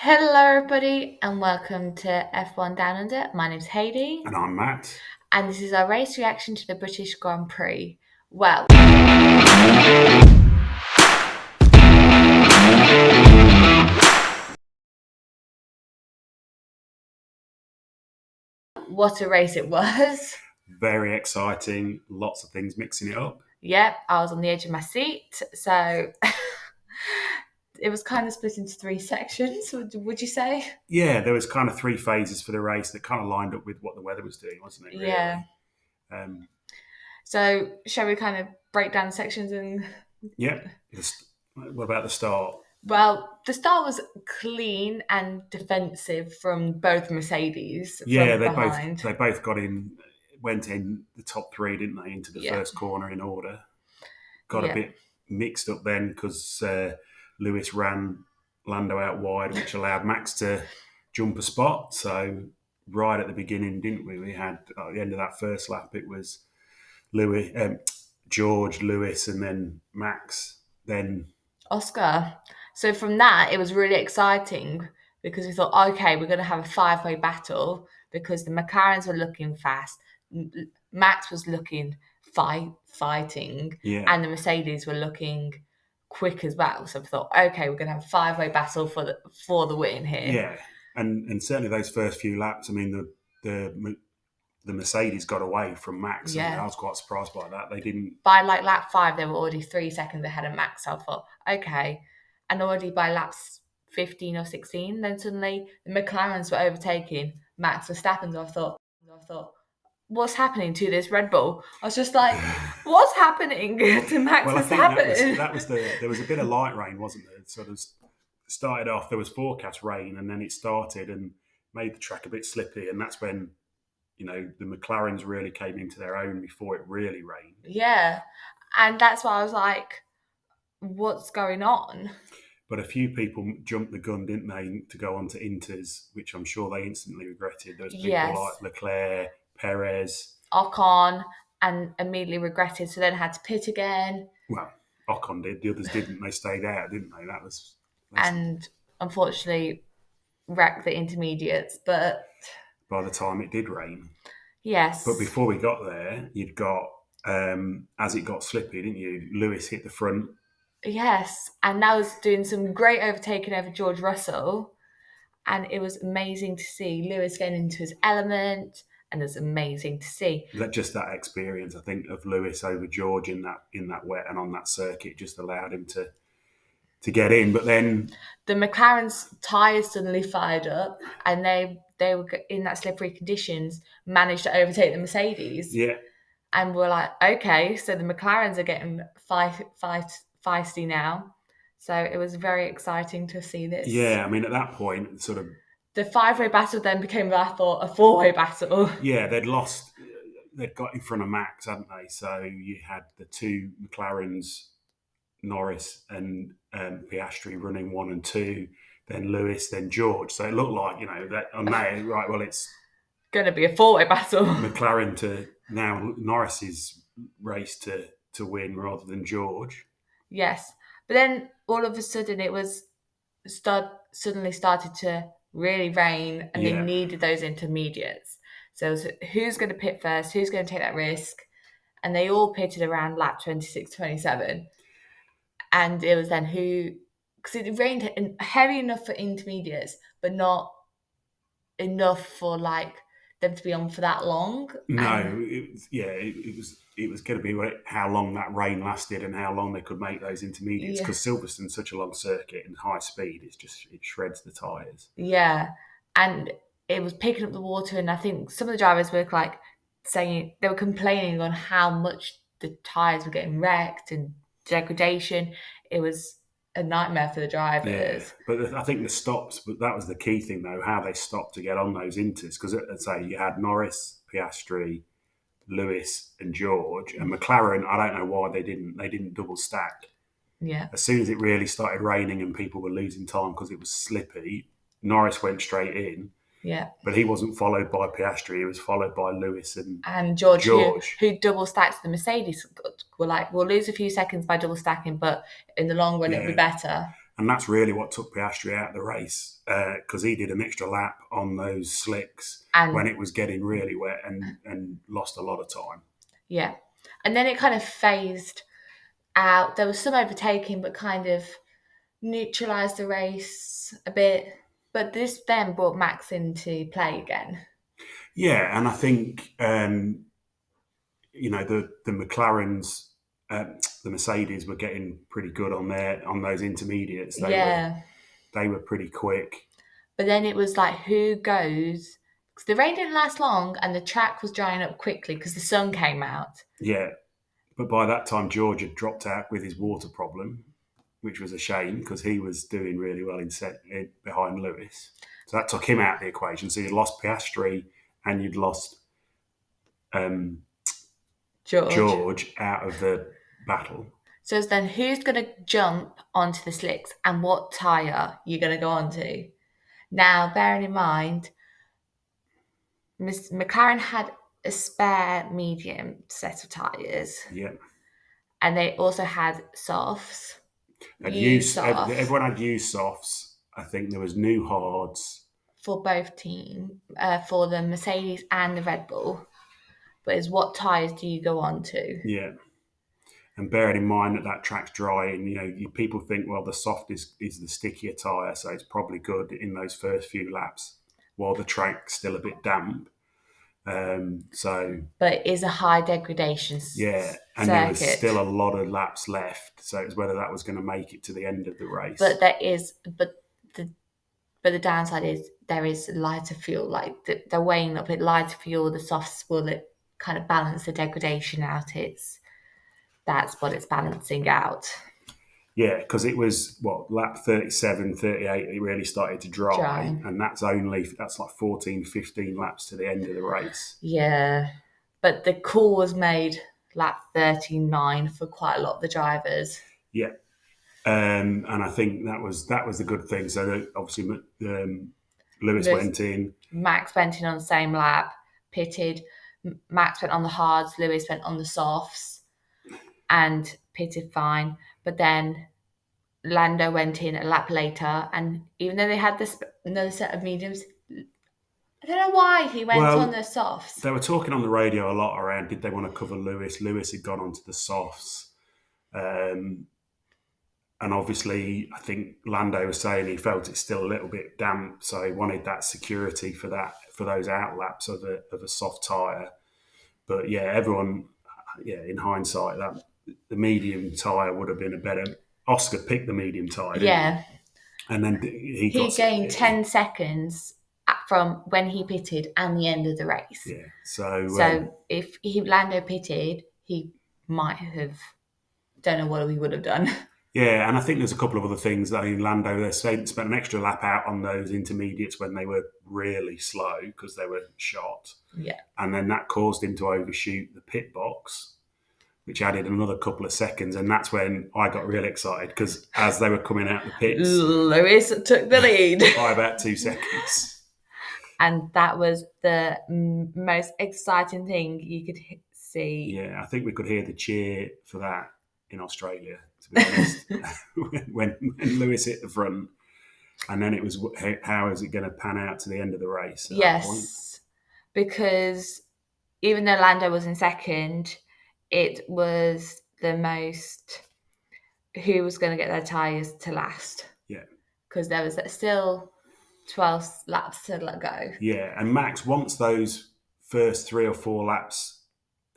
Hello, everybody, and welcome to F1 Down Under. My name's Hayley, And I'm Matt. and this is our race reaction to the British Grand Prix. Well, what a race it was. Very exciting. Lots of things mixing it up. Yep, I was on the edge of my seat, so it was kind of split into three sections, would you say? Yeah, there was kind of three phases for the race that kind of lined up with what the weather was doing, wasn't it? Yeah. Really. Um, So, shall we kind of break down the sections and yeah. What about the start? Well, the start was clean and defensive from both Mercedes Yeah, from they both behind. they both got in, went in the top three, didn't they, into the Yeah, first corner in order. Got a yeah, bit mixed up then because Lewis ran Lando out wide, which allowed Max to jump a spot. So right at the beginning, didn't we? We had at the end of that first lap, it was Lewis, George, Lewis, and then Max. Then Oscar. So from that, it was really exciting because we thought, okay, we're going to have a five-way battle because the McLarens were looking fast, Max was looking fighting, yeah, and the Mercedes were looking quick as well. So we thought, okay, we're going to have a five-way battle for the win here. yeah, and certainly those first few laps. I mean the the Mercedes got away from Max, and I Yeah. was quite surprised by that. They didn't. By like lap five, they were already 3 seconds ahead of Max. So I thought, okay. And already by laps 15 or 16, then suddenly the McLarens were overtaking Max Verstappen. So I thought, what's happening to this Red Bull? I was just like, what's happening to Max Well, I think Verstappen? that was the there was a bit of light rain, wasn't there? Sort of started off. There was forecast rain, and then it started and made the track a bit slippy, and that's when the McLarens really came into their own before it really rained. Yeah. And that's why I was like, what's going on? But a few people jumped the gun, didn't they, to go on to Inters, which I'm sure they instantly regretted. There was people Yes. like Leclerc, Perez. Ocon and immediately regretted, so then had to pit again. Well, Ocon did. The others didn't. They stayed out, didn't they? That was And unfortunately wreck the intermediates. But by the time it did rain. But yes, before we got there, you'd got as it got slippy, didn't you? Lewis hit the front. yes, and now was doing some great overtaking over George Russell, and it was amazing to see Lewis getting into his element, and it was amazing to see Just that experience, I think, of Lewis over George in that wet and on that circuit just allowed him to get in. But then, the McLaren's tyres suddenly fired up, and they were in that slippery conditions, managed to overtake the Mercedes. yeah, And we're like, okay, so the McLarens are getting feisty now. So it was very exciting to see this. yeah. I mean, at that point, sort of, The five-way battle then became, I thought, a four-way battle. yeah, they'd lost. They'd got in front of Max, hadn't they? So you had the two McLarens, Norris and Piastri, running one and two. Then Lewis, then George. So it looked like that on there, right? Well, it's Going to be a four-way battle. McLaren to now Norris's race to win rather than George. Yes. But then all of a sudden it was suddenly started to really rain and they Yeah, needed those intermediates. So it was, who's going to pit first? Who's going to take that risk? And they all pitted around lap 26, 27. And it was then who, because it rained heavy enough for intermediates, but not enough for like them to be on for that long. no, And it was going to be how long that rain lasted and how long they could make those intermediates yeah, because Silverstone's such a long circuit and high speed. It shreds the tires. yeah, and it was picking up the water. And I think some of the drivers were like saying they were complaining on how much the tires were getting wrecked and degradation. It was a nightmare for the Yeah, drivers. but I think the stops. But that was the key thing, though, how they stopped to get on those inters. Because let's say you had Norris, Piastri, Lewis, and George, and McLaren. I don't know why they didn't double stack. Yeah, As soon as it really started raining and people were losing time because it was slippy, Norris went straight in, yeah. but he wasn't followed by Piastri. He was followed by Lewis and And George, George. who double stacks the Mercedes, were like, we'll lose a few seconds by double stacking, but in the long run, it'll be Yeah, better. And that's really what took Piastri out of the race, because he did an extra lap on those slicks when And it was getting really wet, and lost a lot of time. yeah. And then it kind of phased out. There was some overtaking, but kind of neutralised the race a bit. But this then brought Max into play again. Yeah, and I think the McLarens, the Mercedes were getting pretty good on those intermediates. Yeah. They were pretty quick. But then it was like, who goes? Because the rain didn't last long and the track was drying up quickly because the sun came out. Yeah, but by that time George had dropped out with his water problem, which was a shame because he was doing really well behind Lewis. So that took him out of the equation. So you'd lost Piastri and you'd lost um, George out of the battle. So then who's going to jump onto the slicks and what tyre you're going to go onto? Now, bearing in mind, McLaren had a spare medium set of tyres. Yeah. And they also had softs. Everyone had used softs. I think there was new hards for both teams, for the Mercedes and the Red Bull. But it's what tyres do you go on to? Yeah. And bearing in mind that track's dry, and people think, well, the soft is the stickier tyre, so it's probably good in those first few laps while the track's still a bit damp. But it is a high degradation yeah, and circuit. There was still a lot of laps left, so it was whether that was going to make it to the end of the race. But the downside is there is lighter fuel. Like they're weighing up it lighter fuel. The softs will kind of balance the degradation out. That's what it's balancing out. Yeah, because it was lap 37, 38, it really started to dry. And that's like 14, 15 laps to the end of the race. Yeah, but the call was made lap 39 for quite a lot of the drivers. Yeah, and I think that was the good thing. So obviously, Lewis went in. Max went in on the same lap, pitted. Max went on the hards. Lewis went on the softs, and pitted fine. But then Lando went in a lap later, and even though they had another set of mediums, I don't know why he went on the softs. They were talking on the radio a lot around, did they want to cover Lewis? Lewis had gone onto the softs. And obviously, I think Lando was saying he felt it's still a little bit damp, so he wanted that security for those outlaps of a soft tyre. But yeah, everyone, in hindsight, that the medium tyre would have been a better. Oscar picked the medium tyre. Yeah, and then he gained 10 seconds from when he pitted and the end of the race. Yeah, so if Lando pitted, he might have don't know what he would have done. Yeah, and I think there's a couple of other things. I mean, Lando, they spent an extra lap out on those intermediates when they were really slow because they were shot. Yeah. And then that caused him to overshoot the pit box, which added another couple of seconds. And that's when I got really excited because as they were coming out the pits, Lewis took the lead by about 2 seconds. And that was the most exciting thing you could see. Yeah, I think we could hear the cheer for that in Australia, to be honest, when Lewis hit the front. And then it was, how is it going to pan out to the end of the race? Yes, because even though Lando was in second, it was the most who was going to get their tyres to last. Yeah. Because there was still 12 laps to let go. Yeah, and Max, once those first 3 or 4 laps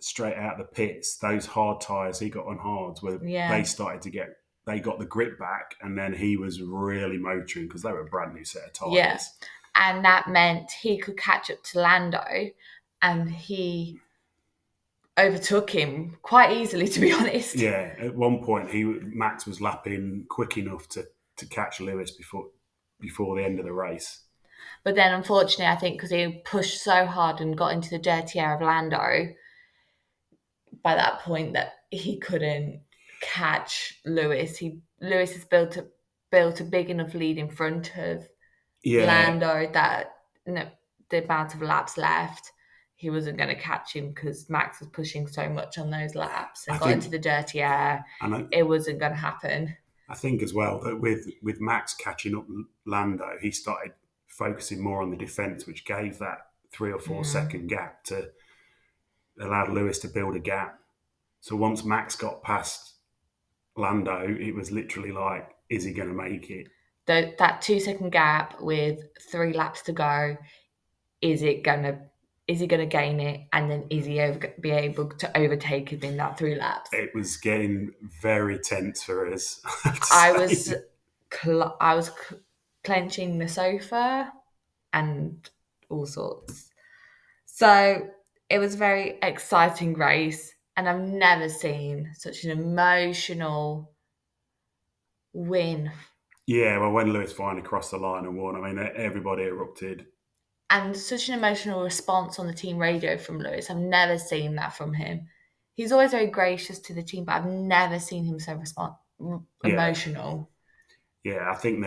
straight out of the pits, those hard tyres he got on hards, where they started to they got the grip back, and then he was really motoring because they were a brand new set of tyres. Yeah, and that meant he could catch up to Lando, and he overtook him quite easily, to be honest. Yeah, at one point Max was lapping quick enough to catch Lewis before the end of the race. But then, unfortunately, I think because he pushed so hard and got into the dirty air of Lando, by that point that he couldn't catch Lewis. Lewis has built a big enough lead in front of Lando that the amount of laps left, he wasn't going to catch him because Max was pushing so much on those laps and got into the dirty air. It wasn't going to happen. I think as well that with Max catching up Lando, he started focusing more on the defence, which gave that 3 or 4 second gap to allow Lewis to build a gap. So once Max got past Lando, it was literally like, is he going to make it? That 2 second gap with 3 laps to go, is it gonna is he gonna gain it, and then is he be able to overtake him in that 3 laps? It was getting very tense for us, I have to I was say. clenching the sofa and all sorts. So it was a very exciting race, and I've never seen such an emotional win Yeah, well, when Lewis finally crossed the line and won, I mean, everybody erupted. and such an emotional response on the team radio from Lewis. I've never seen that from him. He's always very gracious to the team, but I've never seen him so Yeah, emotional. yeah. I think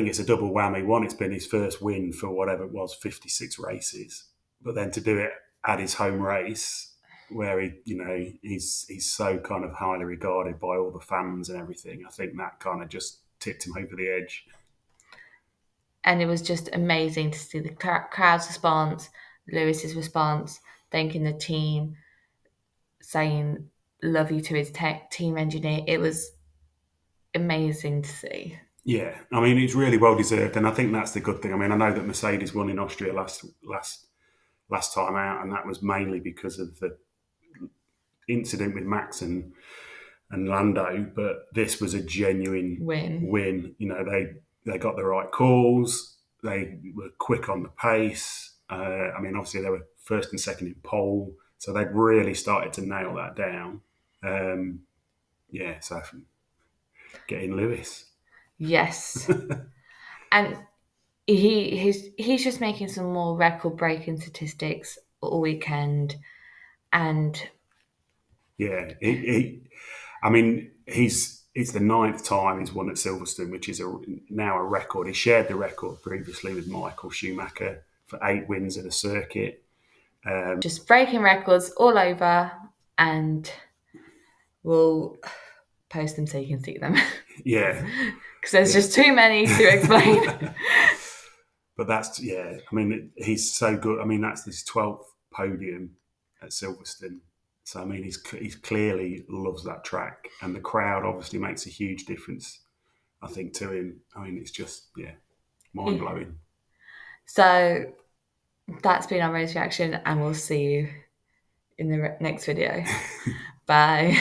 it's a double whammy. One, it's been his first win for whatever it was, 56 races, but then to do it at his home race, where he's so kind of highly regarded by all the fans and everything. I think that kind of just tipped him over the edge. And it was just amazing to see the crowd's response, Lewis's response, thanking the team, saying "love you" to his team engineer. It was amazing to see. Yeah, I mean, it's really well deserved, and I think that's the good thing. I mean, I know that Mercedes won in Austria last time out, and that was mainly because of the incident with Max and Lando. But this was a genuine Win. win. They got the right calls. They were quick on the pace. I mean, obviously they were first and second in pole, so they'd really started to nail that down. Yeah, so getting Lewis. Yes, and he's just making some more record breaking statistics all weekend, and Yeah, I mean, it's the ninth time he's won at Silverstone, which is now a record. He shared the record previously with Michael Schumacher for 8 wins at a circuit. just breaking records all over. And we'll post them so you can see them Yeah, because there's yeah. just too many to explain. But that's, yeah. I mean, he's so good. I mean, that's his 12th podium at Silverstone. So I mean, he's clearly loves that track, and the crowd obviously makes a huge difference. I think to him. I mean, it's just mind blowing. So that's been our race reaction, and we'll see you in the next video. Bye.